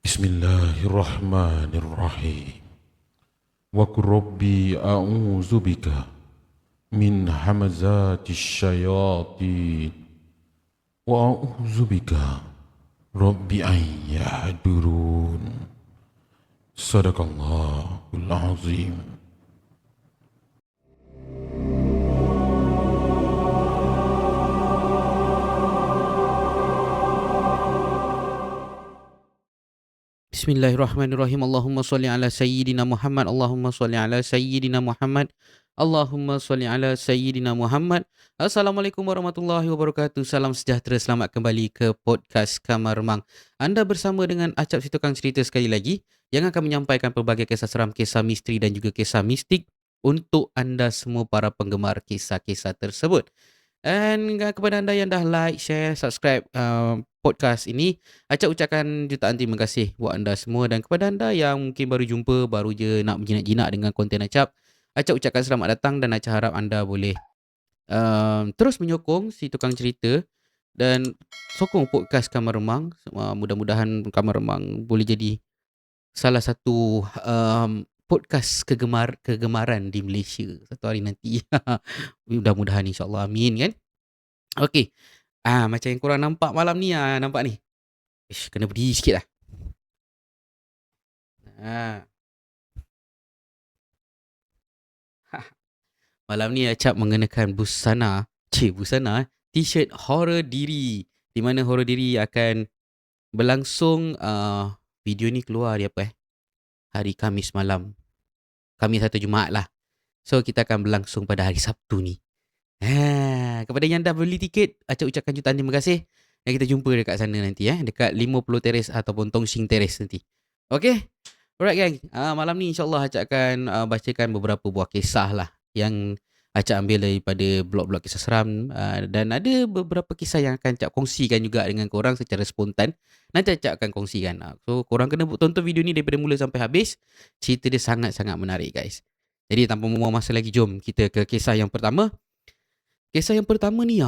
Bismillahirrahmanirrahim. Wa qur rabbi a'udzu bika min hamazati syayatin wa a'udzu bika rabbi an yahdurun. Sadaqallahul azim. Bismillahirrahmanirrahim. Allahumma salli ala sayyidina Muhammad. Allahumma salli ala sayyidina Muhammad. Allahumma salli ala sayyidina Muhammad. Assalamualaikum warahmatullahi wabarakatuh. Salam sejahtera. Selamat kembali ke podcast Kamar Remang. Anda bersama dengan Acap si tukang cerita sekali lagi yang akan menyampaikan pelbagai kisah seram, kisah misteri dan juga kisah mistik untuk anda semua para penggemar kisah-kisah tersebut. Dan kepada anda yang dah like, share, subscribe podcast ini, Acap ucapkan jutaan terima kasih buat anda semua. Dan kepada anda yang mungkin baru jumpa, baru je nak berjinak-jinak dengan konten Acap ucapkan selamat datang dan Acap harap anda boleh terus menyokong si tukang cerita dan sokong podcast Kamar Remang. Mudah-mudahan Kamar Remang boleh jadi salah satu podcast kegemaran di Malaysia satu hari nanti. Mudah-mudahan insyaAllah, amin kan. Okey, macam yang korang nampak malam ni, nampak ni. Kena berdiri sikit lah. Malam ni Acap mengenakan busana t-shirt horror diri, di mana horror diri akan berlangsung. Video ni keluar hari apa hari Khamis malam, Khamis atau Jumaat lah. So kita akan berlangsung pada hari Sabtu ni. Kepada yang dah beli tiket, Acap ucapkan jutaan terima kasih. Dan kita jumpa dekat sana nanti, dekat 50 Terrace ataupun Tong Sing Terrace nanti. Okay, alright gang. Malam ni insyaAllah Acap akan bacakan beberapa buah kisah lah yang Acap ambil daripada blog-blog kisah seram. Dan ada beberapa kisah yang akan Acap kongsikan juga dengan korang secara spontan. Nanti Acap akan kongsikan. So korang kena tonton video ni daripada mula sampai habis. Cerita dia sangat-sangat menarik guys. Jadi tanpa membuang masa lagi, jom kita ke kisah yang pertama. Kisah yang pertama ni,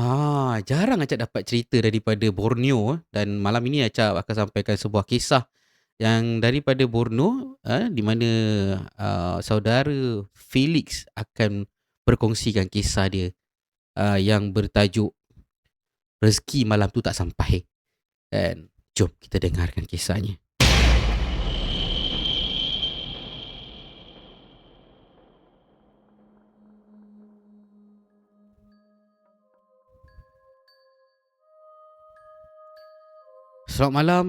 jarang Acap dapat cerita daripada Borneo. Dan malam ini Acap akan sampaikan sebuah kisah yang daripada Borneo, di mana saudara Felix akan berkongsikan kisah dia yang bertajuk Rezeki Malam Tu Tak Sampai. Dan jom kita dengarkan kisahnya. Selamat malam,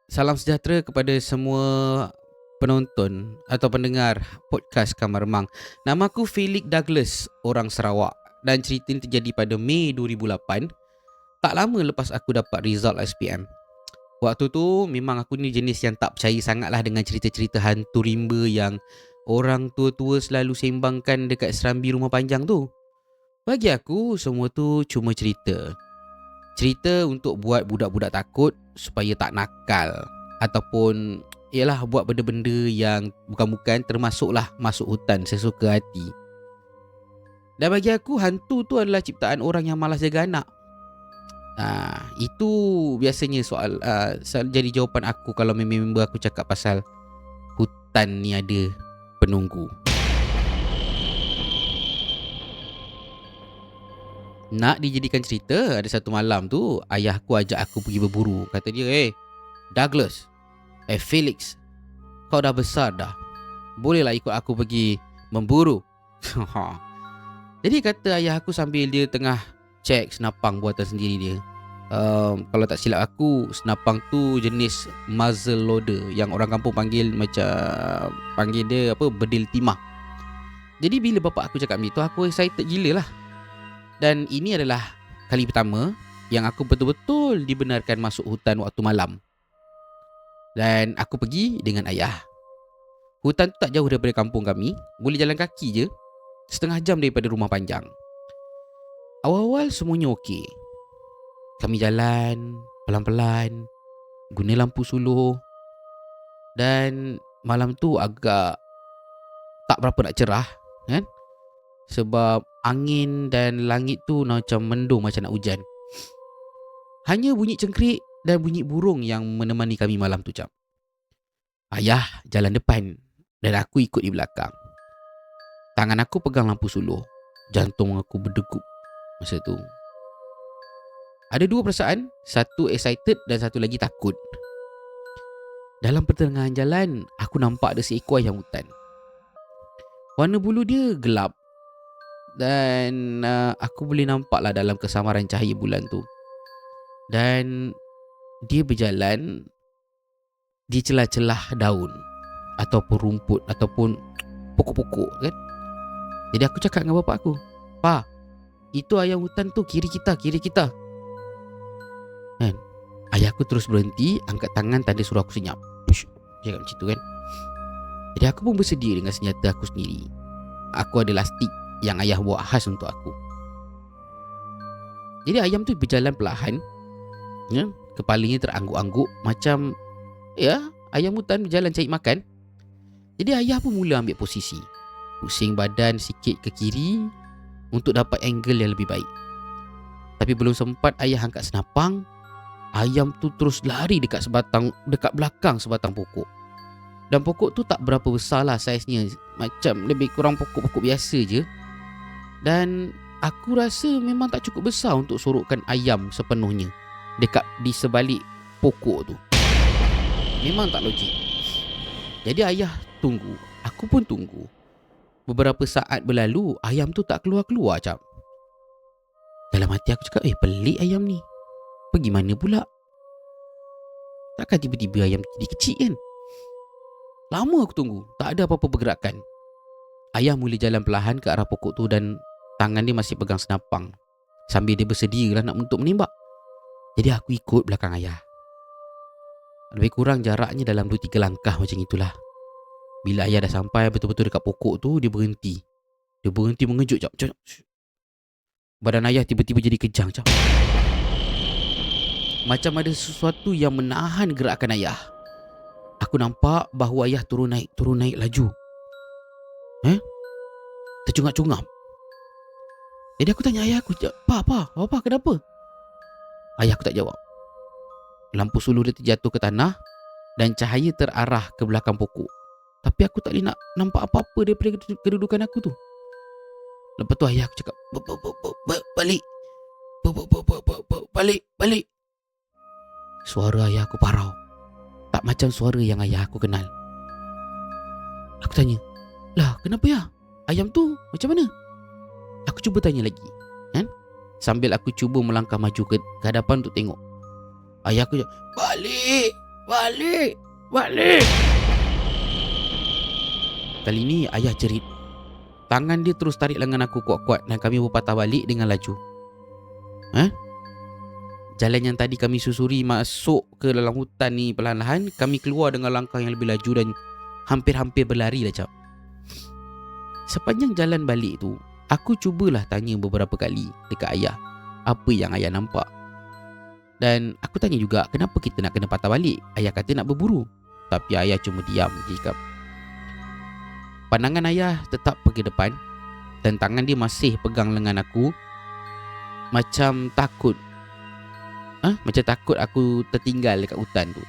salam sejahtera kepada semua penonton atau pendengar podcast Kamar Remang. Nama aku Felix Douglas, orang Sarawak, dan cerita ini terjadi pada Mei 2008. Tak lama lepas aku dapat result SPM. Waktu tu memang aku ni jenis yang tak percaya sangat lah dengan cerita-cerita hantu rimba yang orang tua-tua selalu sembangkan dekat serambi rumah panjang tu. Bagi aku semua tu cuma cerita. Cerita untuk buat budak-budak takut supaya tak nakal, ataupun ialah buat benda-benda yang bukan-bukan, termasuklah masuk hutan sesuka hati. Dan bagi aku hantu tu adalah ciptaan orang yang malas jaga anak. Itu biasanya soal jadi jawapan aku kalau member aku cakap pasal hutan ni ada penunggu. Nak dijadikan cerita, ada satu malam tu ayah aku ajak aku pergi berburu. Kata dia, Douglas, Felix, kau dah besar dah, bolehlah ikut aku pergi memburu. Jadi kata ayah aku sambil dia tengah cek senapang buatan sendiri dia. Kalau tak silap aku, senapang tu jenis muzzle loader, yang orang kampung panggil dia bedil timah. Jadi bila bapak aku cakap macam tu, aku excited gila lah. Dan ini adalah kali pertama yang aku betul-betul dibenarkan masuk hutan waktu malam. Dan aku pergi dengan ayah. Hutan tu tak jauh daripada kampung kami, boleh jalan kaki je, setengah jam daripada rumah panjang. Awal-awal semuanya okey. Kami jalan pelan-pelan, guna lampu suluh. Dan malam tu agak tak berapa nak cerah, kan? Sebab angin dan langit tu macam mendung, macam nak hujan. Hanya bunyi cengkrik dan bunyi burung yang menemani kami malam tu, Cap. Ayah jalan depan dan aku ikut di belakang. Tangan aku pegang lampu suluh. Jantung aku berdegup masa tu. Ada dua perasaan, satu excited dan satu lagi takut. Dalam pertengahan jalan, aku nampak ada seekor ayam hutan. Warna bulu dia gelap dan aku boleh nampak lah dalam kesamaran cahaya bulan tu. Dan dia berjalan di celah-celah daun ataupun rumput ataupun pokok-pokok kan. Jadi aku cakap dengan bapak aku, "Pa, itu ayam hutan tu kiri kita. Kan? Ayah aku terus berhenti, angkat tangan tanda suruh aku senyap. Push. Cakap macam tu kan. Jadi aku pun bersedia dengan senjata aku sendiri. Aku ada lastik yang ayah buat khas untuk aku. Jadi ayam tu berjalan perlahan, ya, kepalanya terangguk-angguk macam ya, ayam hutan berjalan cari makan. Jadi ayah pun mula ambil posisi, pusing badan sikit ke kiri untuk dapat angle yang lebih baik. Tapi belum sempat ayah angkat senapang, ayam tu terus lari dekat belakang sebatang pokok. Dan pokok tu tak berapa besar lah saiznya, macam lebih kurang pokok-pokok biasa je. Dan aku rasa memang tak cukup besar untuk sorokkan ayam sepenuhnya di sebalik pokok tu. Memang tak logik. Jadi ayah tunggu, aku pun tunggu. Beberapa saat berlalu, ayam tu tak keluar-keluar cap. Dalam hati aku cakap, pelik ayam ni. Pergi mana pula? Takkan tiba-tiba ayam jadi kecil kan? Lama aku tunggu, tak ada apa-apa pergerakan. Ayah mula jalan perlahan ke arah pokok tu dan tangan dia masih pegang senapang sambil dia bersedia lah untuk menembak. Jadi aku ikut belakang ayah. Lebih kurang jaraknya dalam 2-3 langkah macam itulah. Bila ayah dah sampai betul-betul dekat pokok tu, dia berhenti. Dia berhenti mengejut jap. Badan ayah tiba-tiba jadi kejang jap. Macam ada sesuatu yang menahan gerakan ayah. Aku nampak bahawa ayah turun naik laju. Tercungap-cungap. Jadi aku tanya ayah aku, "Pa, kenapa?" Ayah aku tak jawab. Lampu suluh dia terjatuh ke tanah dan cahaya terarah ke belakang pokok. Tapi aku tak boleh nak nampak apa-apa daripada kedudukan aku tu. Lepas tu ayah aku cakap, "Balik. Balik." Suara ayah aku parau. Tak macam suara yang ayah aku kenal. Aku tanya, "Lah, kenapa ya? Ayam tu macam mana?" Aku cuba tanya lagi, kan? Sambil aku cuba melangkah maju ke hadapan untuk tengok. Ayah aku cakap, Balik. Kali ni ayah jerit. Tangan dia terus tarik lengan aku kuat-kuat dan kami berpatah balik dengan laju. Jalan yang tadi kami susuri masuk ke dalam hutan ni perlahan-lahan, kami keluar dengan langkah yang lebih laju dan hampir-hampir berlari lah cap. Sepanjang jalan balik tu, aku cubalah tanya beberapa kali dekat ayah apa yang ayah nampak. Dan aku tanya juga kenapa kita nak kena patah balik. Ayah kata nak berburu. Tapi ayah cuma diam je cakap. Pandangan ayah tetap pergi depan dan tangan dia masih pegang lengan aku macam takut. Macam takut aku tertinggal dekat hutan tu.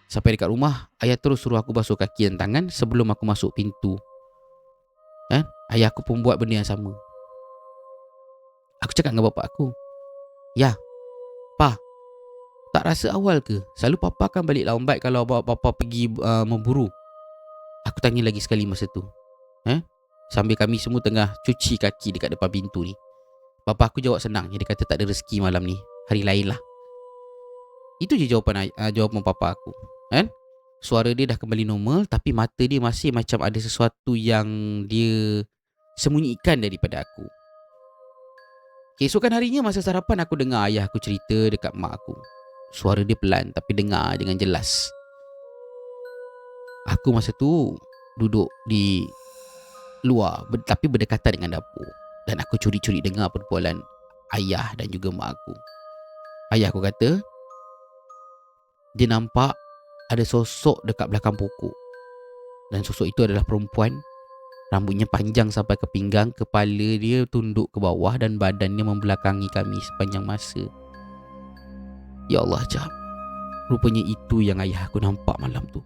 Sampai dekat rumah, ayah terus suruh aku basuh kaki dan tangan sebelum aku masuk pintu. Ayah aku pun buat benda yang sama. Aku cakap dengan bapak aku, "Ya, Pa, tak rasa awal ke selalu papa akan balik lambat kalau papa pergi memburu?" Aku tanya lagi sekali masa tu. Sambil kami semua tengah cuci kaki dekat depan pintu ni. Bapa aku jawab senang. Dia kata tak ada rezeki malam ni, hari lain lah. Itu je jawapan papa aku. Suara dia dah kembali normal, tapi mata dia masih macam ada sesuatu yang dia sembunyikan daripada aku. Keesokan harinya masa sarapan, aku dengar ayah aku cerita dekat mak aku. Suara dia pelan tapi dengar dengan jelas. Aku masa tu duduk di luar tapi berdekatan dengan dapur. Dan aku curi-curi dengar perbualan ayah dan juga mak aku. Ayah aku kata dia nampak ada sosok dekat belakang pokok. Dan sosok itu adalah perempuan. Rambutnya panjang sampai ke pinggang, kepala dia tunduk ke bawah dan badannya membelakangi kami sepanjang masa. Ya Allah, Jab. Rupanya itu yang ayah aku nampak malam tu.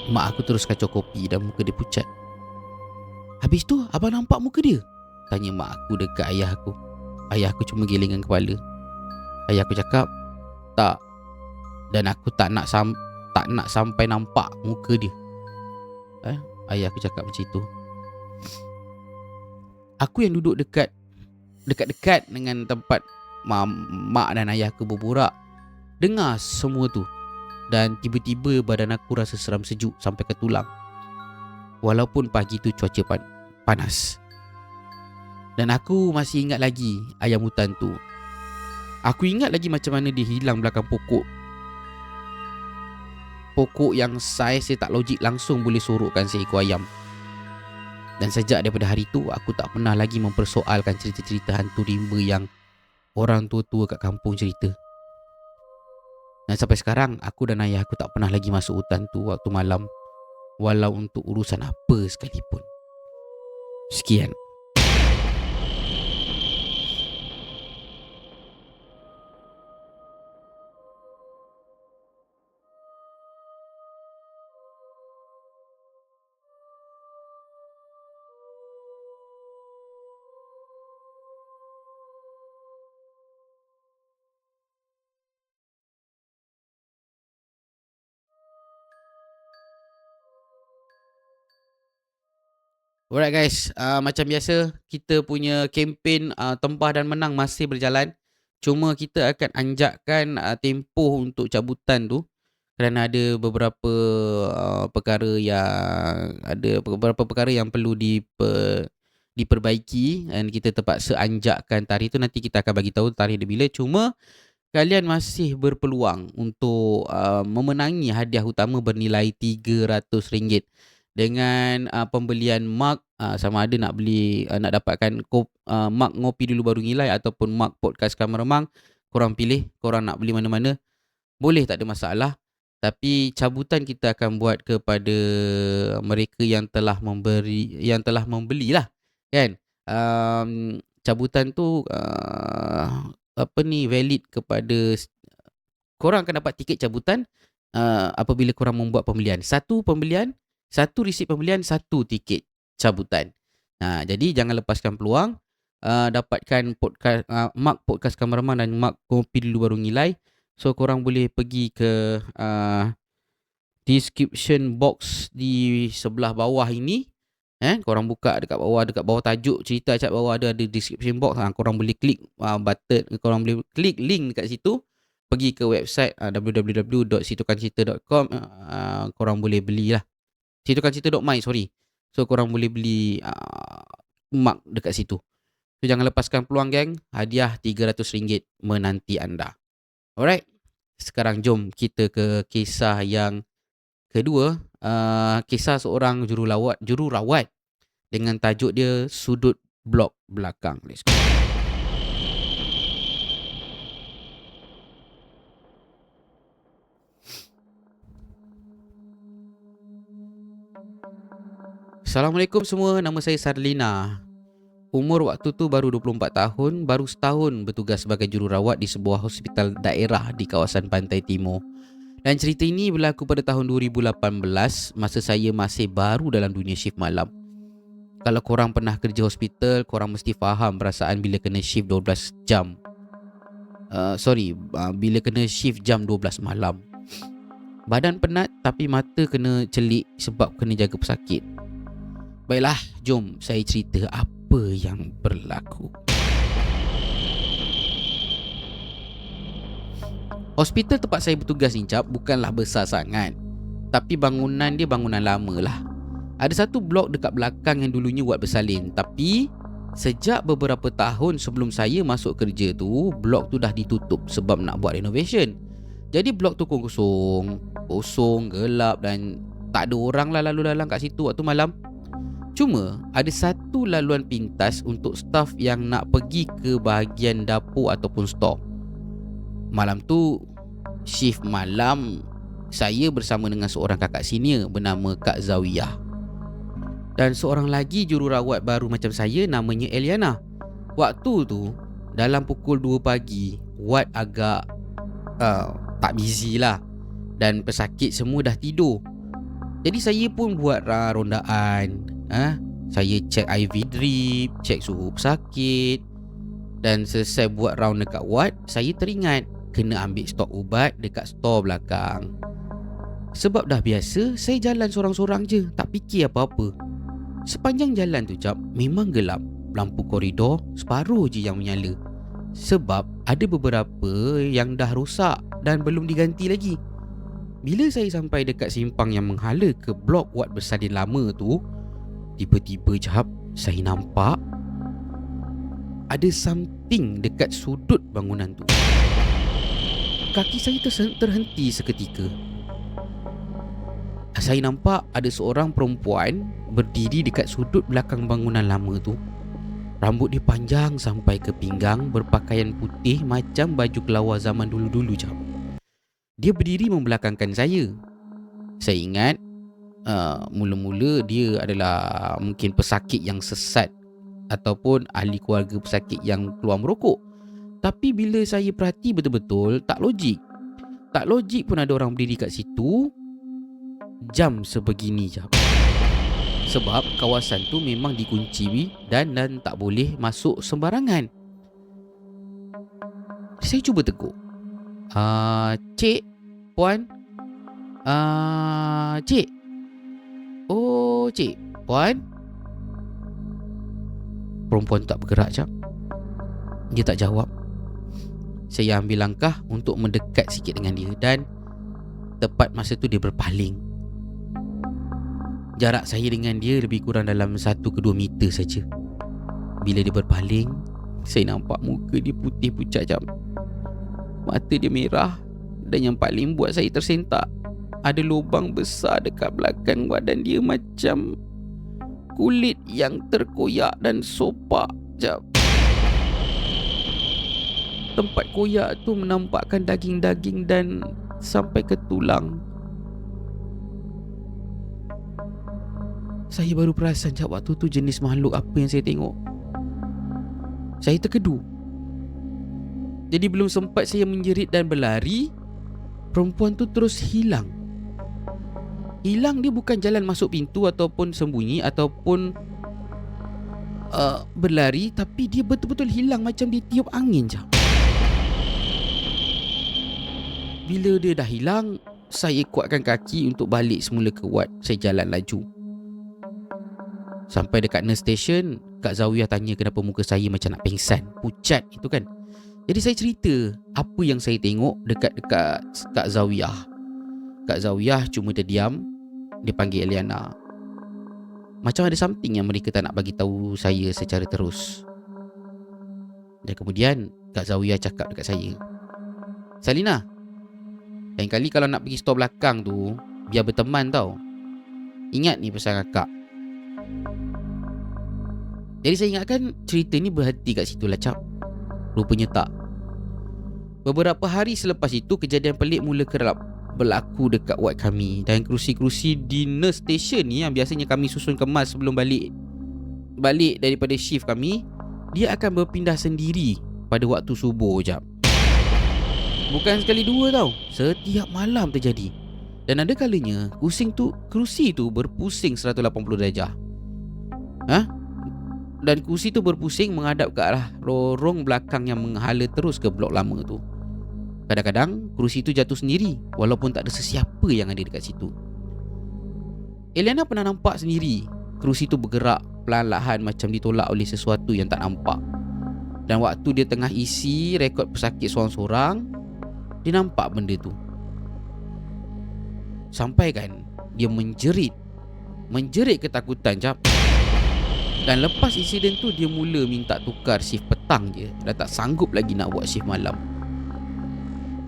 Mak aku terus kacau kopi dan muka dia pucat. "Habis tu abang nampak muka dia?" tanya mak aku dekat ayah aku. Ayah aku cuma gelengkan kepala. Ayah aku cakap, "Tak. Dan aku tak nak sampai nampak muka dia." Ayah aku cakap macam itu. Aku yang duduk dekat-dekat dengan tempat mak dan ayah aku berborak, dengar semua tu. Dan tiba-tiba badan aku rasa seram sejuk sampai ke tulang. Walaupun pagi tu cuaca panas. Dan aku masih ingat lagi ayam hutan tu. Aku ingat lagi macam mana dia hilang belakang pokok. Pokok yang saiz dia tak logik langsung boleh sorokkan seekor ayam. Dan sejak daripada hari tu, aku tak pernah lagi mempersoalkan cerita-cerita hantu rimba yang orang tua-tua kat kampung cerita. Dan sampai sekarang, aku dan ayah aku tak pernah lagi masuk hutan tu waktu malam, walau untuk urusan apa sekalipun. Sekian. Alright guys, macam biasa kita punya kempen tempah dan menang masih berjalan. Cuma kita akan anjakkan tempoh untuk cabutan tu kerana ada beberapa perkara yang perlu diperbaiki dan kita terpaksa anjakkan tarikh tu. Nanti kita akan bagi tahu tarikh dia bila. Cuma kalian masih berpeluang untuk memenangi hadiah utama bernilai RM300 dengan pembelian mug, sama ada nak beli nak dapatkan mug Ngopi Dulu Baru Ngilai ataupun mug Podcast Kamar Remang. Korang pilih, korang nak beli mana-mana boleh, tak ada masalah. Tapi cabutan kita akan buat kepada mereka yang telah membeli lah, kan. Cabutan tu valid kepada korang akan dapat tiket cabutan apabila korang membuat pembelian. Satu resit pembelian, satu tiket cabutan. Jadi jangan lepaskan peluang dapatkan mug Podcast Kamar Remang dan mug Ngopi Dulu Baru Ngilai. So korang boleh pergi ke description box di sebelah bawah ini. Korang buka dekat bawah tajuk cerita cat bawah ada description box. Korang boleh klik button, korang boleh klik link dekat situ, pergi ke website www.situkancerita.com. Korang boleh belilah situkancerita.my, so korang boleh beli mug dekat situ. So jangan lepaskan peluang geng, hadiah RM300 menanti anda. Alright, sekarang jom kita ke kisah yang kedua. Kisah seorang jururawat dengan tajuk dia Sudut Blok Belakang. Let's go. Assalamualaikum semua, nama saya Sarlina. Umur waktu tu baru 24 tahun, baru setahun bertugas sebagai jururawat di sebuah hospital daerah di kawasan Pantai Timur. Dan cerita ini berlaku pada tahun 2018, masa saya masih baru dalam dunia shift malam. Kalau korang pernah kerja hospital, korang mesti faham perasaan bila kena shift 12 jam. Bila kena shift jam 12 malam. Badan penat tapi mata kena celik sebab kena jaga pesakit. Baiklah, jom saya cerita apa yang berlaku. Hospital tempat saya bertugas ni cap bukanlah besar sangat, tapi bangunan dia bangunan lama lah. Ada satu blok dekat belakang yang dulunya buat bersalin, tapi sejak beberapa tahun sebelum saya masuk kerja tu, blok tu dah ditutup sebab nak buat renovation. Jadi blok tu kosong, gelap dan tak ada orang lah lalu lalang kat situ waktu malam. Cuma ada satu laluan pintas untuk staf yang nak pergi ke bahagian dapur ataupun stor. Malam tu shift malam, saya bersama dengan seorang kakak senior bernama Kak Zawiyah. Dan seorang lagi jururawat baru macam saya namanya Eliana. Waktu tu dalam pukul 2 pagi, ward agak tak busy lah, dan pesakit semua dah tidur. Jadi saya pun buat rondaan. Saya cek IV drip, cek suhu pesakit. Dan selesai buat round dekat ward, saya teringat kena ambil stok ubat dekat store belakang. Sebab dah biasa, saya jalan sorang-sorang je, tak fikir apa-apa. Sepanjang jalan tu jap, memang gelap. Lampu koridor separuh je yang menyala. Sebab ada beberapa yang dah rosak dan belum diganti lagi. Bila saya sampai dekat simpang yang menghala ke blok wad bersalin lama tu, tiba-tiba jap, saya nampak ada something dekat sudut bangunan tu. Kaki saya terhenti seketika. Saya nampak ada seorang perempuan berdiri dekat sudut belakang bangunan lama tu. Rambut dia panjang sampai ke pinggang, berpakaian putih macam baju kelawar zaman dulu-dulu jap. Dia berdiri membelakangkan saya. Saya ingat mula-mula dia adalah mungkin pesakit yang sesat ataupun ahli keluarga pesakit yang keluar merokok. Tapi bila saya perhati betul-betul, tak logik. Tak logik pun ada orang berdiri kat situ jam sebegini jap. Sebab kawasan tu memang dikunci dan tak boleh masuk sembarangan. Saya cuba tegur. Cik, puan. Cik. Oh, cik, puan. Perempuan tak bergerak jap. Dia tak jawab. Saya ambil langkah untuk mendekat sikit dengan dia, dan tepat masa tu dia berpaling. Jarak saya dengan dia lebih kurang dalam 1 ke 2 meter saja. Bila dia berpaling, saya nampak muka dia putih pucat jap. Mata dia merah, dan yang paling buat saya tersentak, ada lubang besar dekat belakang badan dia macam kulit yang terkoyak dan sopak jap. Tempat koyak tu menampakkan daging-daging dan sampai ke tulang. Saya baru perasan jap waktu tu jenis makhluk apa yang saya tengok. Saya terkedu. Jadi belum sempat saya menjerit dan berlari, perempuan tu terus hilang. Hilang dia bukan jalan masuk pintu ataupun sembunyi ataupun berlari, tapi dia betul-betul hilang macam ditiup angin jap. Bila dia dah hilang, saya kuatkan kaki untuk balik semula ke ward. Saya jalan laju. Sampai dekat nurse station, Kak Zawiyah tanya kenapa muka saya macam nak pengsan, pucat itu kan. Jadi saya cerita apa yang saya tengok dekat Kak Zawiyah. Kak Zawiyah cuma terdiam. Dia panggil Eliana. Macam ada something yang mereka tak nak bagi tahu saya secara terus. Dan kemudian Kak Zawiyah cakap dekat saya, Salina, lain kali kalau nak pergi store belakang tu, biar berteman tau. Ingat ni pesan kakak. Jadi saya ingatkan cerita ni berhenti kat situ lah cap. Rupanya tak. Beberapa hari selepas itu, kejadian pelik mula kerap berlaku dekat ward kami. Dan kerusi-kerusi di nurse station ni yang biasanya kami susun kemas sebelum balik daripada shift kami, dia akan berpindah sendiri pada waktu subuh jap. Bukan sekali dua tau, setiap malam terjadi. Dan ada kalanya kerusi tu berpusing 180 darjah. Dan kerusi tu berpusing menghadap ke arah lorong belakang yang menghala terus ke blok lama tu. Kadang-kadang kerusi tu jatuh sendiri walaupun tak ada sesiapa yang ada dekat situ. Eliana pernah nampak sendiri kerusi tu bergerak perlahan-lahan macam ditolak oleh sesuatu yang tak nampak. Dan waktu dia tengah isi rekod pesakit sorang-sorang, dia nampak benda tu. Sampai kan dia menjerit ketakutan jap. Dan lepas insiden tu, dia mula minta tukar shift petang je. Dah tak sanggup lagi nak buat shift malam.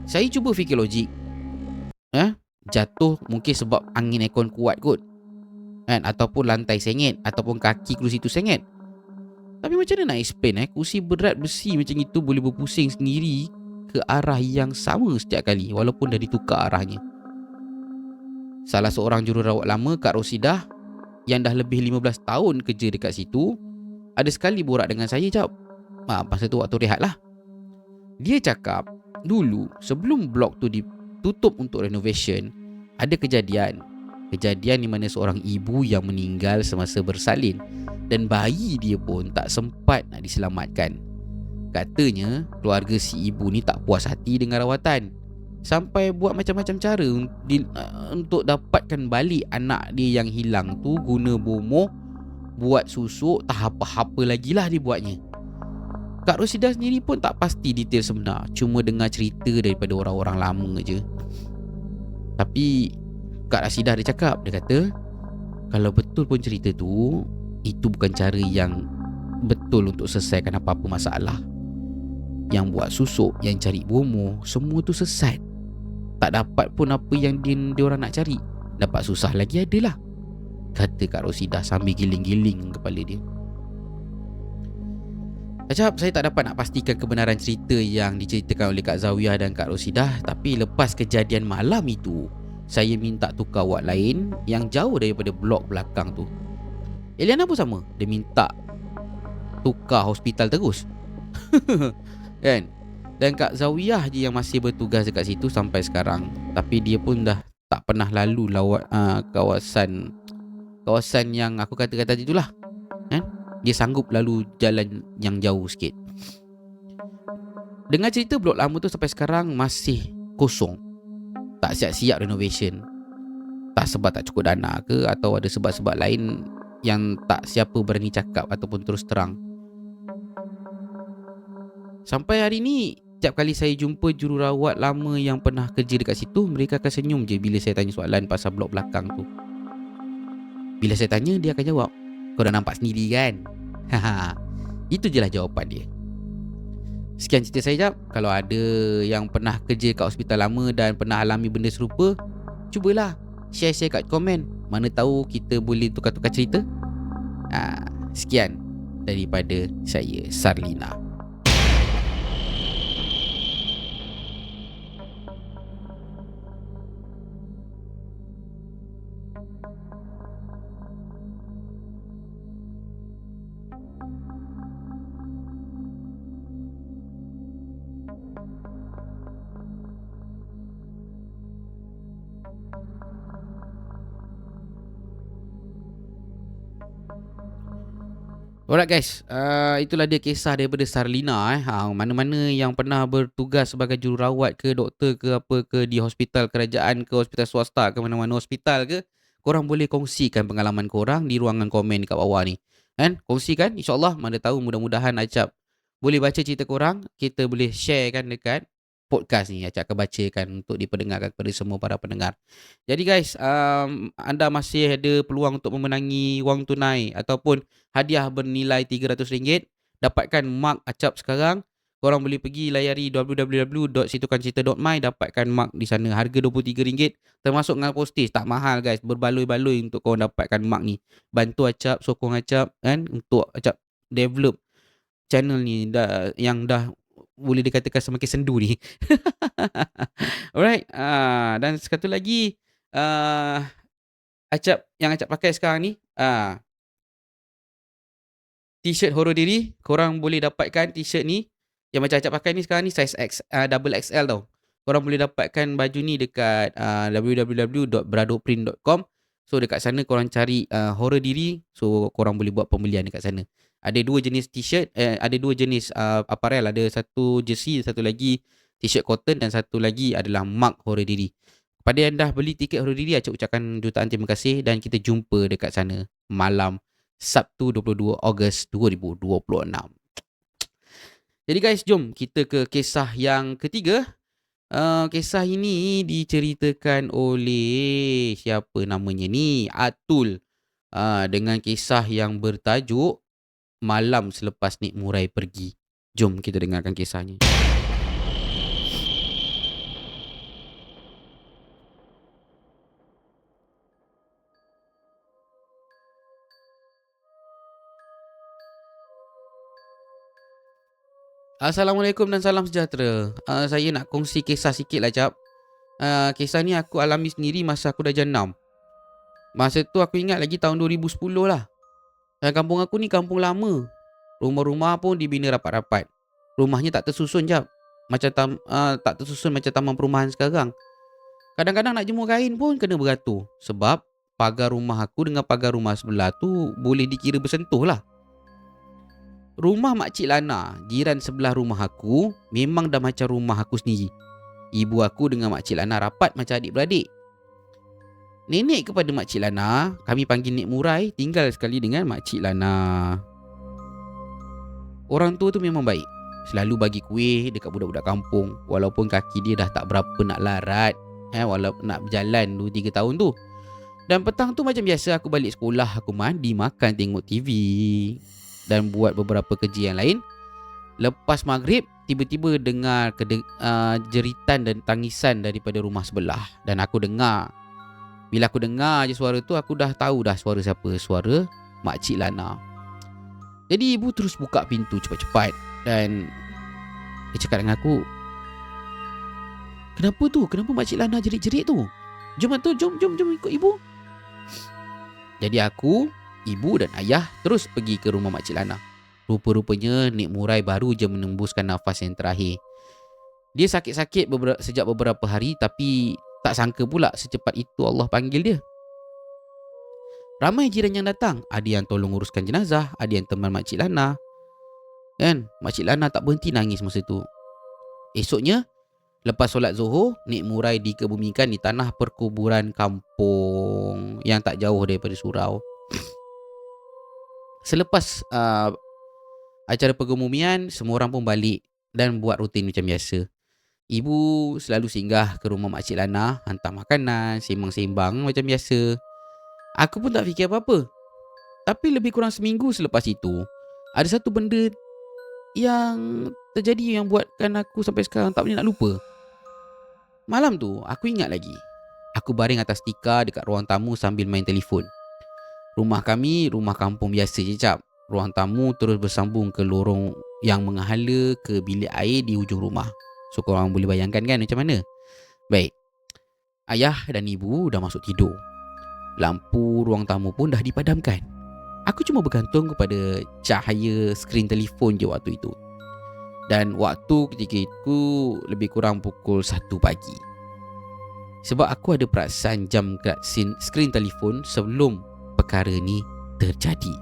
Saya cuba fikir logik. Jatuh mungkin sebab angin aircon kuat kot kan? Ataupun lantai sengit, ataupun kaki kerusi tu sengit. Tapi macam mana nak explain kerusi berat besi macam itu boleh berpusing sendiri ke arah yang sama setiap kali walaupun dah ditukar arahnya. Salah seorang jururawat lama, Kak Rosidah, yang dah lebih 15 tahun kerja dekat situ, ada sekali borak dengan saya jap. Masa tu waktu rehat lah. Dia cakap dulu sebelum blok tu ditutup untuk renovation, ada kejadian. Kejadian di mana seorang ibu yang meninggal semasa bersalin dan bayi dia pun tak sempat nak diselamatkan. Katanya keluarga si ibu ni tak puas hati dengan rawatan, sampai buat macam-macam cara untuk dapatkan balik anak dia yang hilang tu, guna bomoh, buat susuk, tak apa-apa lagi lah dia buatnya. Kak Rosida sendiri pun tak pasti detail sebenar, cuma dengar cerita daripada orang-orang lama je. Tapi Kak Rosida dia cakap, dia kata kalau betul pun cerita tu, itu bukan cara yang betul untuk selesaikan apa-apa masalah. Yang buat susuk, yang cari bomoh, semua tu sesat. Tak dapat pun apa yang diorang nak cari. Dapat susah lagi adalah, kata Kak Rosida sambil giling-giling kepala dia. Acap, saya tak dapat nak pastikan kebenaran cerita yang diceritakan oleh Kak Zawiyah dan Kak Rosidah. Tapi lepas kejadian malam itu, saya minta tukar ward lain yang jauh daripada blok belakang tu. Eliana pun sama, dia minta tukar hospital terus. Kan? Dan Kak Zawiyah je yang masih bertugas dekat situ sampai sekarang. Tapi dia pun dah tak pernah lalu lawat kawasan yang aku kata tadi tu lah. Kan? Dia sanggup lalu jalan yang jauh sikit. Dengar cerita blok lama tu sampai sekarang masih kosong, tak siap-siap renovation. Tak sebab tak cukup dana ke, atau ada sebab-sebab lain yang tak siapa berani cakap ataupun terus terang. Sampai hari ni, setiap kali saya jumpa jururawat lama yang pernah kerja dekat situ, mereka akan senyum je bila saya tanya soalan pasal blok belakang tu. Bila saya tanya, dia akan jawab, kau dah nampak sendiri kan? Haha, itu je lah jawapan dia. Sekian cerita saya, Jap. Kalau ada yang pernah kerja kat hospital lama dan pernah alami benda serupa, cubalah share-share kat komen. Mana tahu kita boleh tukar-tukar cerita. Sekian daripada saya, Sarlina. Alright guys, itulah dia kisah daripada Sarlina. Mana-mana yang pernah bertugas sebagai jururawat ke, doktor ke, apa ke, di hospital kerajaan ke, hospital swasta ke, mana-mana hospital ke, korang boleh kongsikan pengalaman korang di ruangan komen dekat bawah ni. Kan? Kongsikan, insyaAllah, mana tahu mudah-mudahan Acap boleh baca cerita korang. Kita boleh share kan dekat podcast ni. Acap akan bacakan untuk diperdengarkan kepada semua para pendengar. Jadi guys, anda masih ada peluang untuk memenangi wang tunai ataupun hadiah bernilai RM300. Dapatkan mark Acap sekarang. Korang boleh pergi layari www.situkancerita.my, dapatkan mark di sana. Harga RM23, termasuk dengan postage. Tak mahal guys, berbaloi-baloi untuk korang dapatkan mark ni. Bantu Acap, sokong Acap kan, untuk Acap develop channel ni yang dah boleh dikatakan semakin sendu ni. Alright, dan satu lagi, Acap yang Acap pakai sekarang ni, t-shirt horror diri. Korang boleh dapatkan t-shirt ni yang macam Acap pakai ni sekarang ni, size double XL tau. Korang boleh dapatkan baju ni dekat www.bradoprint.com. So dekat sana korang cari horror diri. So korang boleh buat pembelian dekat sana. Ada dua jenis t-shirt, ada dua jenis apparel. Ada satu jersey, satu lagi t-shirt cotton, dan satu lagi adalah mark horror diri. Kepada yang dah beli tiket horror diri, Acap ucapkan jutaan terima kasih, dan kita jumpa dekat sana malam Sabtu 22 Ogos 2026. Jadi guys, jom kita ke kisah yang ketiga. Kisah ini diceritakan oleh siapa namanya ni? Atul. Dengan kisah yang bertajuk Malam Selepas Nik Murai Pergi. Jom kita dengarkan kisahnya. Assalamualaikum dan salam sejahtera. Saya nak kongsi kisah sikit lah, Cap. Kisah ni aku alami sendiri masa aku dah jenam. Masa tu aku ingat lagi tahun 2010 lah. Kampung aku ni kampung lama. Rumah-rumah pun dibina rapat-rapat. Rumahnya tak tersusun, Cap. macam tak tersusun macam taman perumahan sekarang. Kadang-kadang nak jemur kain pun kena beratur. Sebab pagar rumah aku dengan pagar rumah sebelah tu boleh dikira bersentuh lah. Rumah Makcik Lana, jiran sebelah rumah aku, memang dah macam rumah aku sendiri. Ibu aku dengan Makcik Lana rapat macam adik-beradik. Nenek kepada Makcik Lana, kami panggil Nek Murai, tinggal sekali dengan Makcik Lana. Orang tua tu memang baik. Selalu bagi kuih dekat budak-budak kampung. Walaupun kaki dia dah tak berapa nak larat, walaupun nak berjalan 2-3 tahun tu. Dan petang tu macam biasa aku balik sekolah, aku mandi, makan, tengok TV dan buat beberapa kerja yang lain. Lepas maghrib, tiba-tiba dengar jeritan dan tangisan daripada rumah sebelah. Dan aku dengar. Bila aku dengar je suara tu, aku dah tahu dah suara siapa. Suara Makcik Lana. Jadi ibu terus buka pintu cepat-cepat. Dan dia cakap dengan aku, "Kenapa tu? Kenapa Makcik Lana jerit-jerit tu? Jom ikut ibu." Jadi aku, ibu dan ayah terus pergi ke rumah Makcik Lana. Rupa-rupanya Nek Murai baru je menembuskan nafas yang terakhir. Dia sakit-sakit sejak beberapa hari, tapi tak sangka pula secepat itu Allah panggil dia. Ramai jiran yang datang. Ada yang tolong uruskan jenazah, ada yang teman Makcik Lana. Kan, Makcik Lana tak berhenti nangis masa tu. Esoknya, lepas solat Zuhur, Nek Murai dikebumikan di tanah perkuburan kampung yang tak jauh daripada surau. Selepas acara pengebumian, semua orang pun balik dan buat rutin macam biasa. Ibu selalu singgah ke rumah Makcik Lana, hantar makanan, sembang-sembang macam biasa. Aku pun tak fikir apa-apa. Tapi lebih kurang seminggu selepas itu, ada satu benda yang terjadi yang buatkan aku sampai sekarang tak boleh nak lupa. Malam tu, aku ingat lagi. Aku baring atas tikar dekat ruang tamu sambil main telefon. Rumah kami, rumah kampung biasa je, Cap. Ruang tamu terus bersambung ke lorong yang menghala ke bilik air di hujung rumah. So korang boleh bayangkan kan macam mana? Baik. Ayah dan ibu dah masuk tidur. Lampu ruang tamu pun dah dipadamkan. Aku cuma bergantung kepada cahaya skrin telefon je waktu itu. Dan waktu ketika itu lebih kurang pukul 1 pagi. Sebab aku ada perasan jam kat skrin telefon sebelum perkara ni terjadi.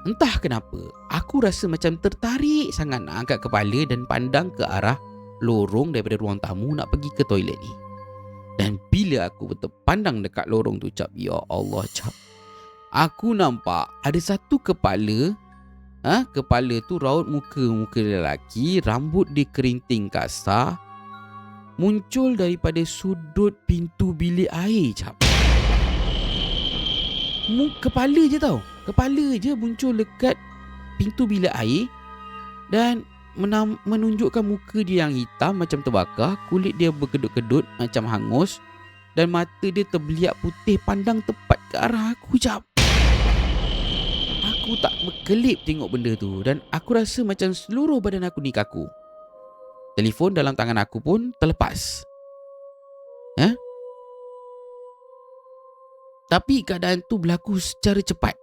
Entah kenapa, aku rasa macam tertarik sangat nak angkat kepala dan pandang ke arah lorong daripada ruang tamu nak pergi ke toilet ni. Dan bila aku bertepandang dekat lorong tu, Cap, ya Allah, Cap, aku nampak ada satu kepala. Kepala tu raut muka lelaki, rambut dia kerinting kasar, muncul daripada sudut pintu bilik air, Cap. Kepala je tau. Kepala je muncul dekat pintu bilik air dan menunjukkan muka dia yang hitam macam terbakar, kulit dia berkedut-kedut macam hangus dan mata dia terbeliak putih pandang tepat ke arah aku, Cap. Aku tak berkelip tengok benda tu dan aku rasa macam seluruh badan aku ni kaku. Telefon dalam tangan aku pun terlepas. Tapi keadaan tu berlaku secara cepat.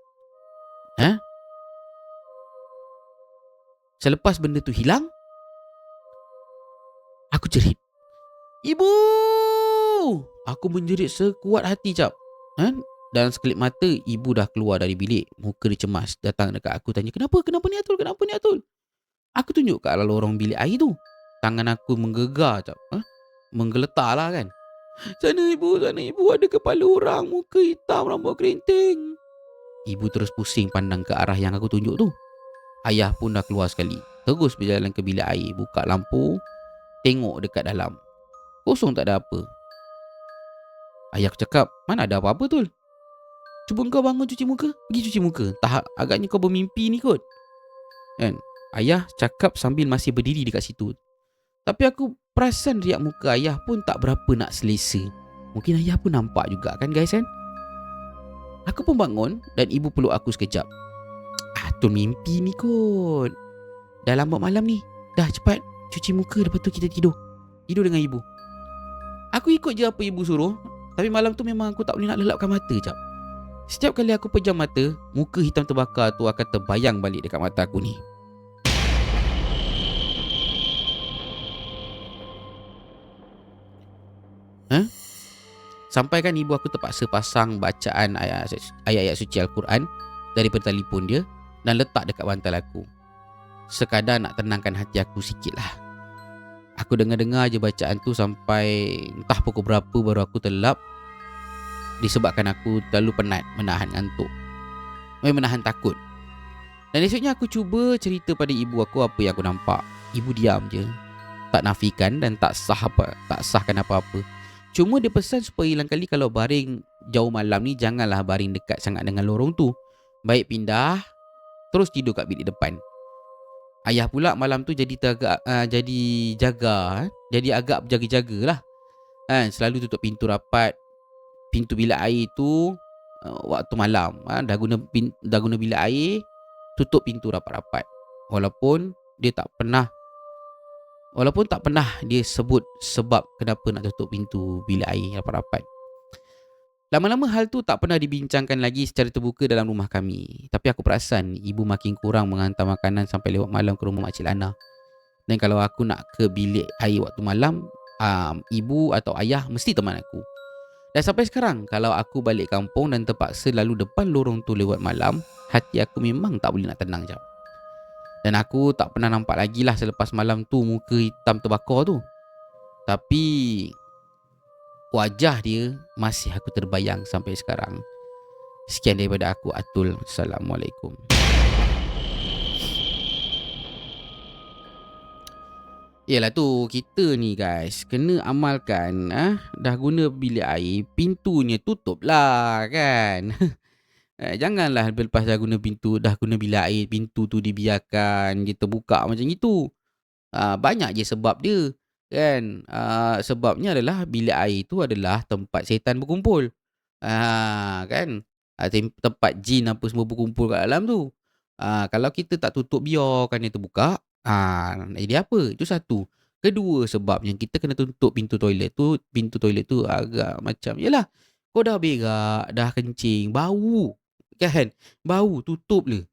Selepas benda tu hilang, aku jerit, "Ibu!" Aku menjerit sekuat hati, Cap. Dan sekelip mata, ibu dah keluar dari bilik. Muka dia cemas, datang dekat aku tanya, Kenapa ni Atul? Kenapa ni Atul?" Aku tunjuk ke arah lorong bilik air tu. Tangan aku menggegar, Cap. Menggeletar lah kan. Sana ibu, ada kepala orang, muka hitam, rambut kerinting." Ibu terus pusing pandang ke arah yang aku tunjuk tu. Ayah pun dah keluar sekali. Terus berjalan ke bilik air, buka lampu, tengok dekat dalam. Kosong, tak ada apa. Ayah aku cakap, "Mana ada apa-apa, Tul? Cuba kau bangun cuci muka. Pergi cuci muka. Tak, agaknya kau bermimpi ni kot." Kan? Ayah cakap sambil masih berdiri dekat situ. Tapi aku perasan riak muka ayah pun tak berapa nak selesa. Mungkin ayah pun nampak juga kan, guys, kan? Aku pun bangun dan ibu peluk aku sekejap. Tul mimpi ni kot. Dah lambat malam ni. Dah cepat cuci muka, lepas tu kita tidur. Tidur dengan ibu. Aku ikut je apa ibu suruh. Tapi malam tu memang aku tak boleh nak lelapkan mata, Cap. Setiap kali aku pejam mata, muka hitam terbakar tu akan terbayang balik dekat mata aku ni. Ha? Sampai kan ibu aku terpaksa pasang bacaan ayat-ayat suci Al-Quran daripada telefon dia dan letak dekat bantal aku. Sekadar nak tenangkan hati aku sikit lah. Aku dengar-dengar je bacaan tu sampai entah pukul berapa baru aku terlelap, disebabkan aku terlalu penat menahan ngantuk, menahan takut. Dan esoknya aku cuba cerita pada ibu aku apa yang aku nampak. Ibu diam je, tak nafikan dan tak sahkan apa-apa. Cuma dia pesan supaya lain kali kalau baring jauh malam ni janganlah baring dekat sangat dengan lorong tu. Baik pindah terus tidur kat bilik depan. Ayah pula malam tu jadi jaga, jadi agak berjaga-jagalah. Selalu tutup pintu rapat, pintu bilik air tu waktu malam. Dah guna bilik air, tutup pintu rapat-rapat. Walaupun tak pernah dia sebut sebab kenapa nak tutup pintu bilik air rapat-rapat. Lama-lama hal tu tak pernah dibincangkan lagi secara terbuka dalam rumah kami. Tapi aku perasan ibu makin kurang menghantar makanan sampai lewat malam ke rumah Makcik Lana. Dan kalau aku nak ke bilik air waktu malam, ibu atau ayah mesti teman aku. Dan sampai sekarang kalau aku balik kampung dan terpaksa lalu depan lorong tu lewat malam, hati aku memang tak boleh nak tenang jap. Dan aku tak pernah nampak lagi lah selepas malam tu muka hitam terbakar tu. Tapi wajah dia masih aku terbayang sampai sekarang. Sekian daripada aku, Atul. Assalamualaikum. Yalah tu, kita ni guys kena amalkan. Dah guna bilik air, pintunya tutup lah kan. Janganlah lepas dah guna bilik air, pintu tu dibiarkan dia terbuka macam itu. Banyak je sebab dia kan. Sebabnya adalah bilik air tu adalah tempat syaitan berkumpul. Kan. Tempat jin apa semua berkumpul kat dalam tu. Kalau kita tak tutup biarkan dia terbuka, nak jadi apa? Itu satu. Kedua sebabnya kita kena tutup pintu toilet tu. Pintu toilet tu agak macam, yalah, kau dah berak, dah kencing, bau. Kan? Bau, tutup le.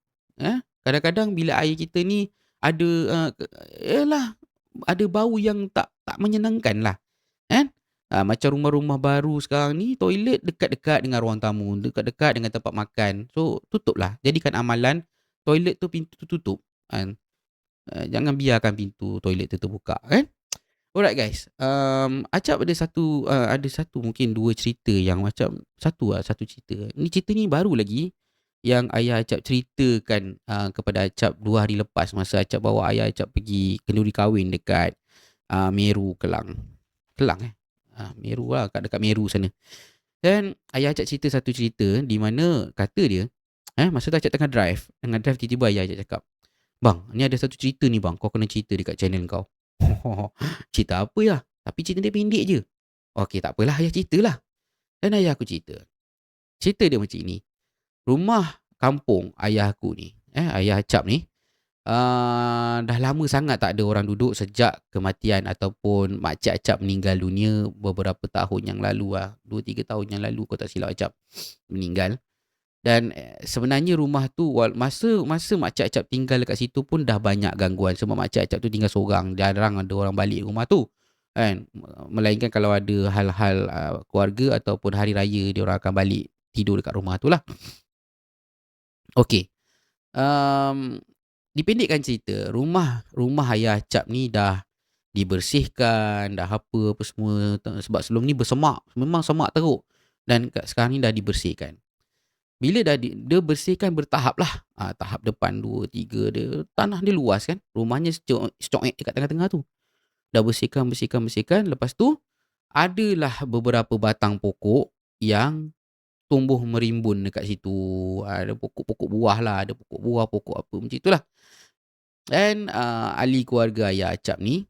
Kadang-kadang bilik air kita ni ada yalah, ada bau yang tak menyenangkan lah. Kan? Macam rumah-rumah baru sekarang ni, toilet dekat-dekat dengan ruang tamu, dekat-dekat dengan tempat makan. So, tutuplah. Jadikan amalan toilet tu pintu tu tutup. Kan? Jangan biarkan pintu toilet tu terbuka. Kan? Alright guys. Acap ada satu mungkin dua cerita yang macam satu cerita. Ni cerita ni baru lagi yang ayah Acap ceritakan kepada Acap 2 hari lepas masa Acap bawa ayah Acap pergi kenduri kahwin dekat Meru, Kelang. Meru lah, dekat Meru sana. Dan ayah Acap cerita satu cerita di mana kata dia, masa tu Acap tengah drive tiba-tiba ayah Acap cakap, "Bang, ni ada satu cerita ni bang, kau kena cerita dekat channel kau." Cerita apa ya? Tapi cerita dia pendek je. Okey, tak apalah, ayah ceritalah. Dan ayah aku cerita. Cerita dia macam ini. Rumah kampung ayah aku ni, ayah Acap ni, dah lama sangat tak ada orang duduk sejak kematian ataupun makcik Acap meninggal dunia beberapa tahun yang lalu lah. 2-3 tahun yang lalu kalau tak silap Acap meninggal. Dan sebenarnya rumah tu masa makcik Acap tinggal dekat situ pun dah banyak gangguan. Sebab makcik Acap tu tinggal seorang, jarang ada orang balik rumah tu kan. Melainkan kalau ada hal-hal keluarga ataupun hari raya, dia orang akan balik tidur dekat rumah tu lah. Okey. Dipendekkan cerita, rumah ayah Acap ni dah dibersihkan, dah apa semua. Sebab sebelum ni bersemak, memang semak teruk. Dan sekarang ni dah dibersihkan. Bila dah dia bersihkan bertahap lah. Tahap depan 2, 3 dia, tanah dia luas kan. Rumahnya secok dekat tengah-tengah tu. Dah bersihkan. Lepas tu adalah beberapa batang pokok yang tumbuh merimbun dekat situ. Ada pokok-pokok buah lah, ada pokok buah, pokok apa macam itulah. Dan ahli keluarga ayah Acap ni,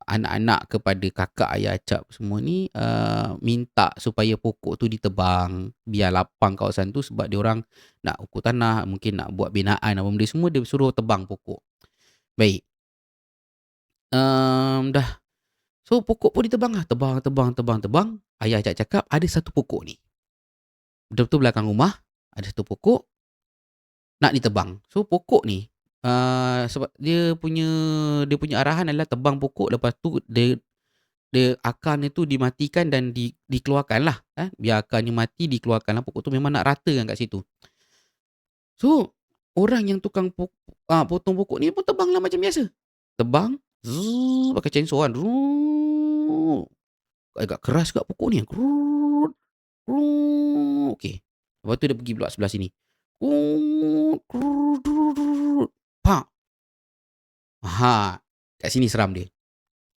anak-anak kepada kakak ayah Acap semua ni minta supaya pokok tu ditebang biar lapang kawasan tu. Sebab dia orang nak ukur tanah, mungkin nak buat binaan apa benda semua, dia suruh tebang pokok. Baik. Dah. So pokok pun ditebang lah. Tebang. Ayah Acap cakap ada satu pokok ni, betul-betul belakang rumah ada satu pokok nak ditebang. So pokok ni sebab dia punya arahan adalah tebang pokok, lepas tu dia Dia akarnya tu dimatikan dan dikeluarkan lah, biar akarnya mati dikeluarkan lah pokok tu, memang nak ratakan kat situ. So, orang yang tukang potong pokok ni pun tebang lah macam biasa. Tebang, pakai chainsaw kan. Agak keras kat pokok ni. Okey. Lepas tu dia pergi pula sebelah sini. Pak. Kat sini seram dia.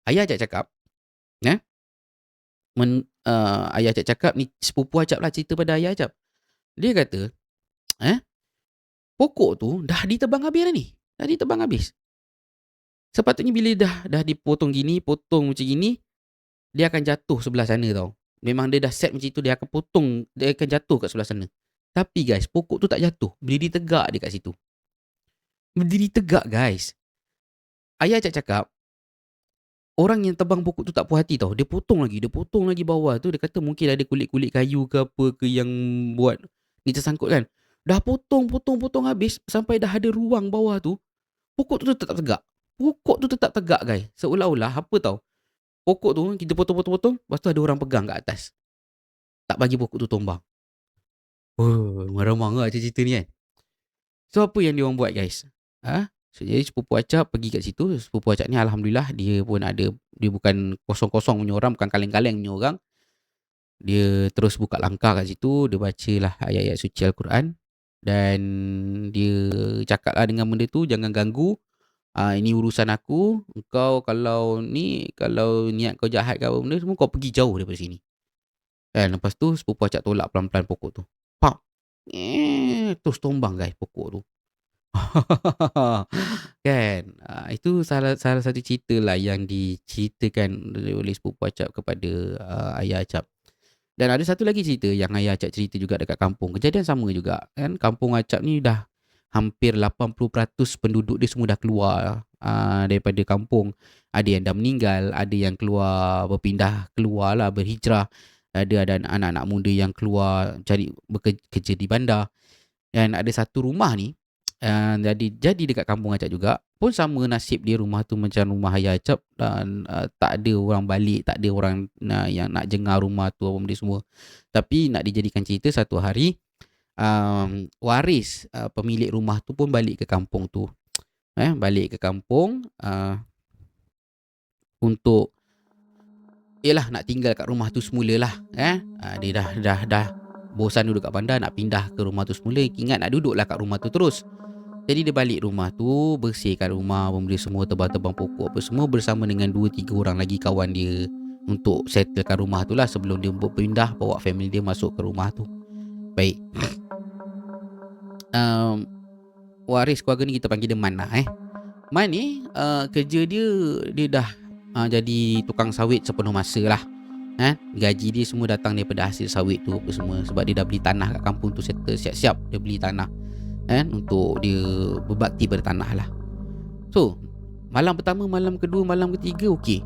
Ayah Acap cakap, Ayah Acap cakap ni sepupu Acap lah cerita pada Ayah Acap. Dia kata, pokok tu dah ditebang habis dah ni. Dah ditebang habis. Sepatutnya bila dah dipotong gini, potong macam gini, dia akan jatuh sebelah sana tau. Memang dia dah set macam itu, dia akan potong, dia akan jatuh kat sebelah sana. Tapi guys, pokok tu tak jatuh. Berdiri tegak dia kat situ. Berdiri tegak guys. Ayah Acap cakap, orang yang tebang pokok tu tak puas hati tau. Dia potong lagi bawah tu. Dia kata mungkin ada kulit-kulit kayu ke apa ke yang buat ni tersangkut kan. Dah potong habis sampai dah ada ruang bawah tu. Pokok tu tetap tegak. Pokok tu tetap tegak guys. Seolah-olah apa tau. Pokok tu kita potong. Lepas tu ada orang pegang kat atas. Tak bagi pokok tu tumbang. Meremang lah cerita ni kan. So apa yang dia orang buat guys? So, jadi sepupu Acap pergi kat situ. Sepupu Acap ni alhamdulillah dia pun ada, dia bukan kosong-kosong punya orang, bukan kaleng-kaleng punya orang. Dia terus buka langkah kat situ, dia bacalah ayat-ayat suci Al-Quran dan dia cakaplah dengan benda tu, jangan ganggu. Ini urusan aku. Engkau kalau niat kau jahat ke apa benda semua, kau pergi jauh daripada sini. Dan lepas tu sepupu Acap tolak pelan-pelan pokok tu. Pak. Terus tumbang guys pokok tu. Kan, itu salah satu cerita lah yang diceritakan oleh sepupu Acap kepada ayah Acap. Dan ada satu lagi cerita yang ayah Acap cerita juga dekat kampung. Kejadian sama juga kan. Kampung Acap ni dah hampir 80% penduduk dia semua dah keluar daripada kampung. Ada yang dah meninggal, ada yang keluar, berpindah keluar lah, berhijrah. Ada anak-anak muda yang keluar cari bekerja di bandar. Dan ada satu rumah ni, jadi dekat kampung Acap juga pun sama nasib dia. Rumah tu macam rumah ayah Acap dan tak ada orang balik, tak ada orang yang nak jengah rumah tu apa benda semua. Tapi nak dijadikan cerita, satu hari waris pemilik rumah tu pun balik ke kampung tu. Balik ke kampung untuk yelah nak tinggal kat rumah tu semula lah. Dia dah bosan duduk kat bandar, nak pindah ke rumah tu semula. Ingat nak duduk lah kat rumah tu terus. Jadi dia balik rumah tu, bersihkan rumah, benda semua, tebang-tebang pokok apa semua bersama dengan 2-3 orang lagi kawan dia untuk settlekan rumah tu lah sebelum dia berpindah, bawa family dia masuk ke rumah tu. Baik. Waris keluarga ni kita panggil dia Man lah. Man ni kerja dia dah jadi tukang sawit sepenuh masa lah. Gaji dia semua datang daripada hasil sawit tu apa semua. Sebab dia dah beli tanah kat kampung tu, settle siap-siap dia beli tanah untuk dia berbakti pada tanah lah. So malam pertama, malam kedua, malam ketiga okey.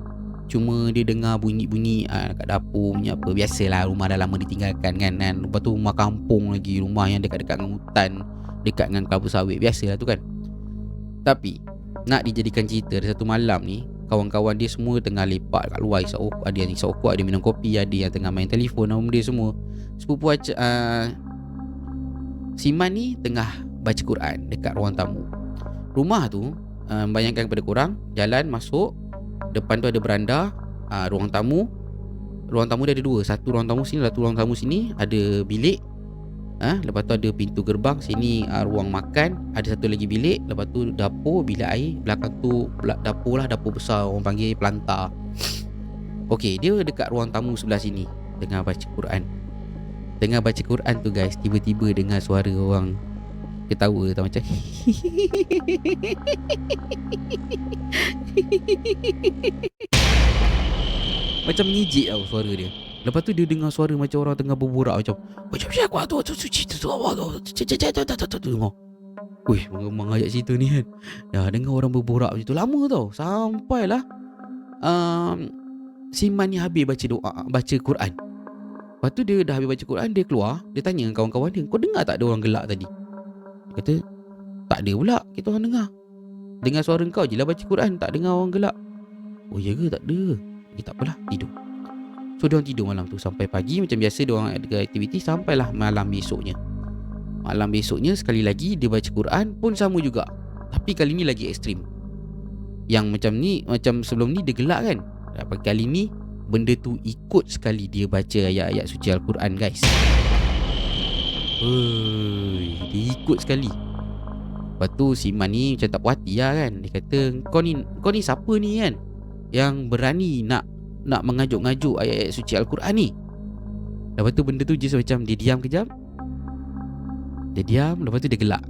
Cuma dia dengar bunyi-bunyi kat dapur punya apa. Biasalah rumah dah lama ditinggalkan kan. Lepas tu rumah kampung lagi, rumah yang dekat-dekat dengan hutan, dekat dengan kelapa sawit, biasalah tu kan. Tapi nak dijadikan cerita, ada satu malam ni kawan-kawan dia semua tengah lepak kat luar, isap rokok. Ada yang isap rokok, ada minum kopi, ada yang tengah main telefon, nama dia semua. Sepupu Siman ni tengah baca Quran dekat ruang tamu. Rumah tu bayangkan kepada korang, jalan masuk, depan tu ada beranda, ruang tamu. Ruang tamu dia ada dua, satu ruang tamu sini, satu ruang tamu sini. Ada bilik, lepas tu ada pintu gerbang. Sini ruang makan. Ada satu lagi bilik. Lepas tu dapur, bilik air. Belakang tu dapur lah, dapur besar, orang panggil pelantar. Okey, dia dekat ruang tamu sebelah sini tengah baca Quran. Tengah baca Quran tu guys, tiba-tiba dengar suara orang ketawa tau, macam macam menyijik tau suara dia. Lepas tu dia dengar suara macam orang tengah berborak, macam aku tu suci tu apa tu. Wih, memang ayat cerita ni kan. Dah dengar orang berborak macam tu lama tau. Sampailah Siman ni habis baca doa, baca Quran. Lepas tu dia dah habis baca Quran, dia keluar. Dia tanya kawan-kawan dia, kau dengar tak ada orang gelak tadi? Dia kata, tak ada pula, kita orang dengar. Dengar suara kau je lah baca Quran, tak dengar orang gelak. Oh ya ke? Tak ada. Tak apalah, tidur. So diorang tidur malam tu sampai pagi. Macam biasa diorang ada aktiviti. Sampailah malam besoknya. Malam besoknya sekali lagi dia baca Quran pun sama juga. Tapi kali ni lagi ekstrim. Yang macam ni, macam sebelum ni dia gelak kan. Tapi kali ni benda tu ikut sekali dia baca ayat-ayat suci Al-Quran, guys. Dia ikut sekali. Lepas tu si Man ni macam tak puas hati lah kan. Dia kata, kau ni siapa ni kan, yang berani nak mengajuk-ngajuk ayat-ayat suci Al-Quran ni. Lepas tu benda tu just macam dia diam kejap. Dia diam, lepas tu dia gelak.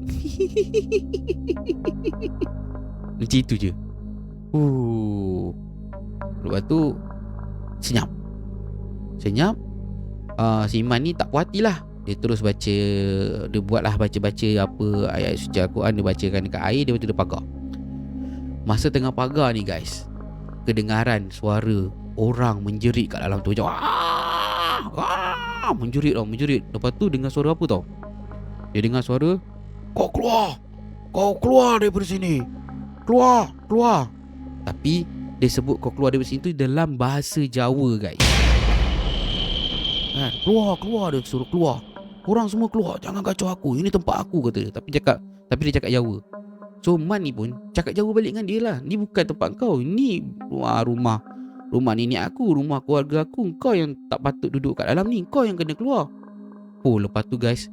Macam itu je. Lepas tu senyap. Si Iman ni tak puas hati lah. Dia terus baca. Dia buatlah baca-baca apa ayat suci Al-Quran. Dia bacakan dekat air. Dia betul dia pagar. Masa tengah pagar ni guys, kedengaran suara orang menjerit kat dalam tu macam menjerit. Lepas tu dengar suara apa tau? Dia dengar suara, Kau keluar daripada sini. Keluar. Tapi dia sebut kau keluar daripada sini tu dalam bahasa Jawa, guys. Keluar, dia suruh keluar. Korang semua keluar, jangan kacau aku. Ini tempat aku, kata dia. Tapi dia cakap Jawa. So Man ni pun cakap Jawa balik dengan dia lah. Ni bukan tempat kau. Ni rumah nenek aku, rumah keluarga aku. Kau yang tak patut duduk kat dalam ni. Kau yang kena keluar. Lepas tu guys,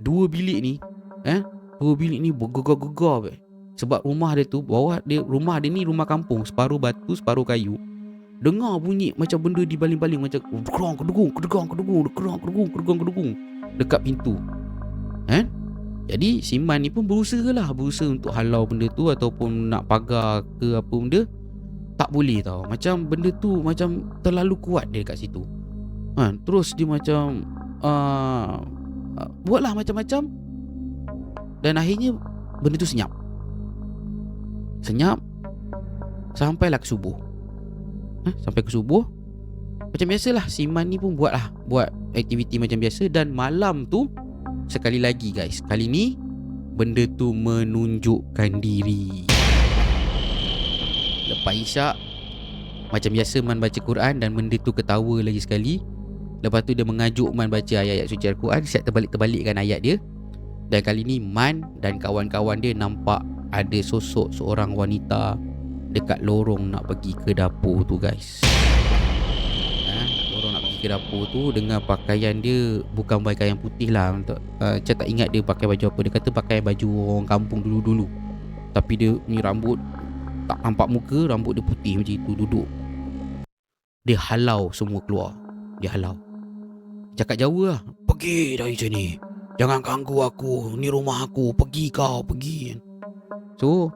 dua bilik ni bergegar-gegar. Sebab rumah dia tu, rumah dia ni rumah kampung, separuh batu, separuh kayu. Dengar bunyi macam benda dibaling-baling, macam kedegung dekat pintu. Jadi si Man ni pun berusaha untuk halau benda tu ataupun nak pagar ke apa benda. Tak boleh tau. Macam benda tu macam terlalu kuat dia kat situ. Terus dia macam buatlah macam-macam. Dan akhirnya benda tu senyap sampailah ke subuh. Sampai ke subuh, macam biasalah si Man ni pun buat aktiviti macam biasa. Dan malam tu sekali lagi guys, kali ni benda tu menunjukkan diri. Lepas isyak, macam biasa Man baca Quran dan benda tu ketawa lagi sekali. Lepas tu dia mengajuk Man baca ayat-ayat suci Al-Quran. Siap terbalikkan ayat dia. Dan kali ni Man dan kawan-kawan dia nampak ada sosok seorang wanita dekat lorong nak pergi ke dapur tu guys. Lorong nak pergi ke dapur tu dengan pakaian dia bukan pakaian putih lah. Saya tak ingat dia pakai baju apa. Dia kata pakai baju orang kampung dulu-dulu. Tapi dia ni rambut tak nampak muka, rambut dia putih macam itu, duduk. Dia halau semua keluar. Cakap Jawa lah, pergi dari sini, jangan ganggu aku, ni rumah aku, pergi. So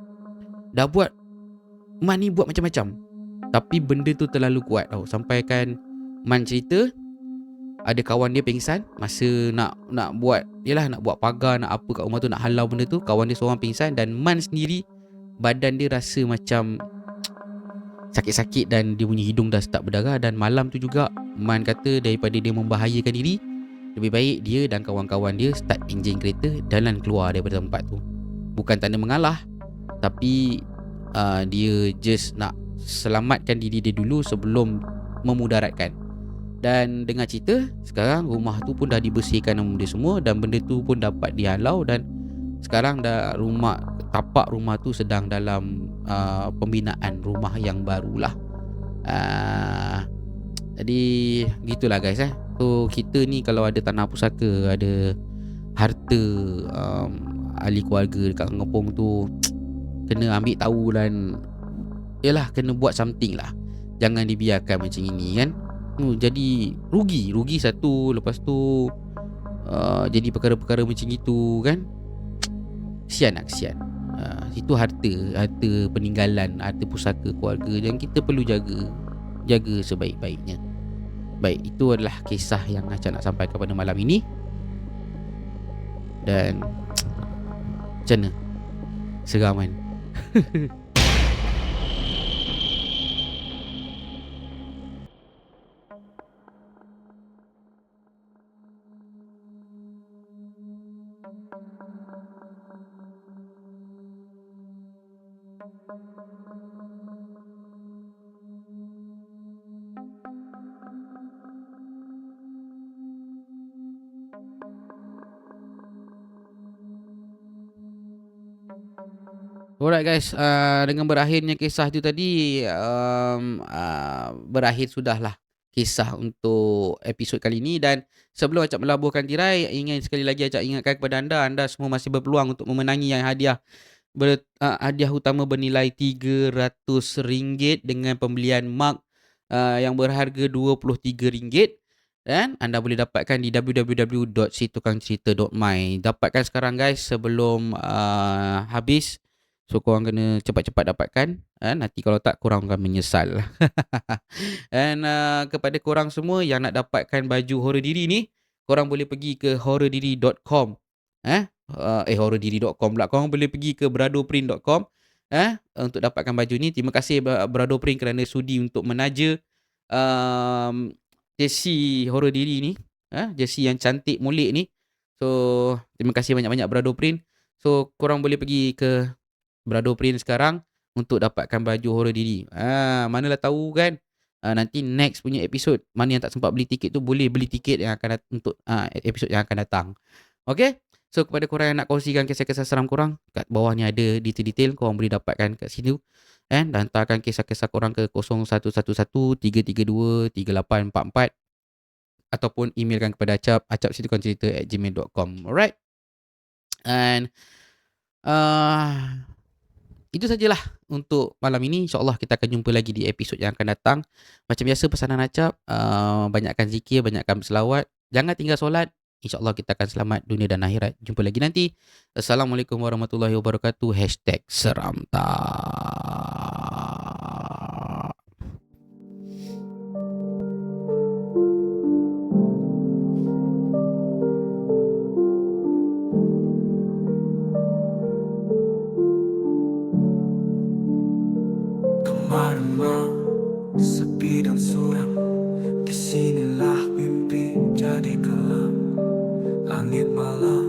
dah buat, Man ni buat macam-macam. Tapi benda tu terlalu kuat tau. Sampai kan Man cerita ada kawan dia pingsan masa nak buat pagar, nak apa kat rumah tu, nak halau benda tu. Kawan dia seorang pingsan dan Man sendiri badan dia rasa macam sakit-sakit dan dia punya hidung dah start berdarah. Dan malam tu juga Man kata daripada dia membahayakan diri, lebih baik dia dan kawan-kawan dia start enjin kereta dan keluar daripada tempat tu. Bukan tanda mengalah, tapi dia just nak selamatkan diri dia dulu sebelum memudaratkan. Dan dengar cerita, sekarang rumah tu pun dah dibersihkan dia semua dan benda tu pun dapat dihalau. Dan sekarang dah tapak rumah tu sedang dalam pembinaan rumah yang barulah. Jadi gitulah guys. So kita ni kalau ada tanah pusaka, ada harta ahli keluarga dekat kampung tu, kena ambil tahu dan kena buat something lah. Jangan dibiarkan macam ini kan. Jadi rugi satu, lepas tu jadi perkara-perkara macam itu kan. Kesian. Itu harta peninggalan, harta pusaka keluarga yang kita perlu jaga sebaik-baiknya. Baik, itu adalah kisah yang Acah nak sampaikan pada malam ini. Dan macam mana? Seram kan? Alright guys, dengan berakhirnya kisah itu tadi, berakhir sudahlah kisah untuk episod kali ini. Dan sebelum Acap melabuhkan tirai, ingin sekali lagi Acap ingatkan kepada anda, anda semua masih berpeluang untuk memenangi yang hadiah utama bernilai RM300 dengan pembelian mug yang berharga RM23, dan anda boleh dapatkan di www.situkangcerita.my. Dapatkan sekarang guys sebelum habis. So korang kena cepat-cepat dapatkan. Nanti kalau tak korang akan menyesal. Dan kepada korang semua yang nak dapatkan baju horror diri ni, korang boleh pergi ke horrordiri.com. Horrordiri.com pula. Korang boleh pergi ke bradoprint.com untuk dapatkan baju ni. Terima kasih Bradoprint kerana sudi untuk menaja jersey horror diri ni. Jersey yang cantik molek ni. So terima kasih banyak-banyak Bradoprint. So korang boleh pergi ke Bradoprint sekarang untuk dapatkan baju horror diri. Manalah tahu kan, nanti next punya episod, mana yang tak sempat beli tiket tu boleh beli tiket yang akan untuk episod yang akan datang. Okay? So kepada korang yang nak kongsikan kisah-kisah seram korang, kat bawah ni ada detail-detail, korang boleh dapatkan kat situ. Dan hantarkan kisah-kisah korang ke 0111-332-3844 ataupun emailkan kepada Acap, acapsitukangcerita@gmail.com. Alright? And itu sajalah untuk malam ini. InsyaAllah kita akan jumpa lagi di episod yang akan datang. Macam biasa pesanan Acap, banyakkan zikir, banyakkan berselawat, jangan tinggal solat. InsyaAllah kita akan selamat dunia dan akhirat. Jumpa lagi nanti. Assalamualaikum warahmatullahi wabarakatuh. #seramtak. Kemana sepi dan suram, disinilah mimpi jadi kelam. Langit malam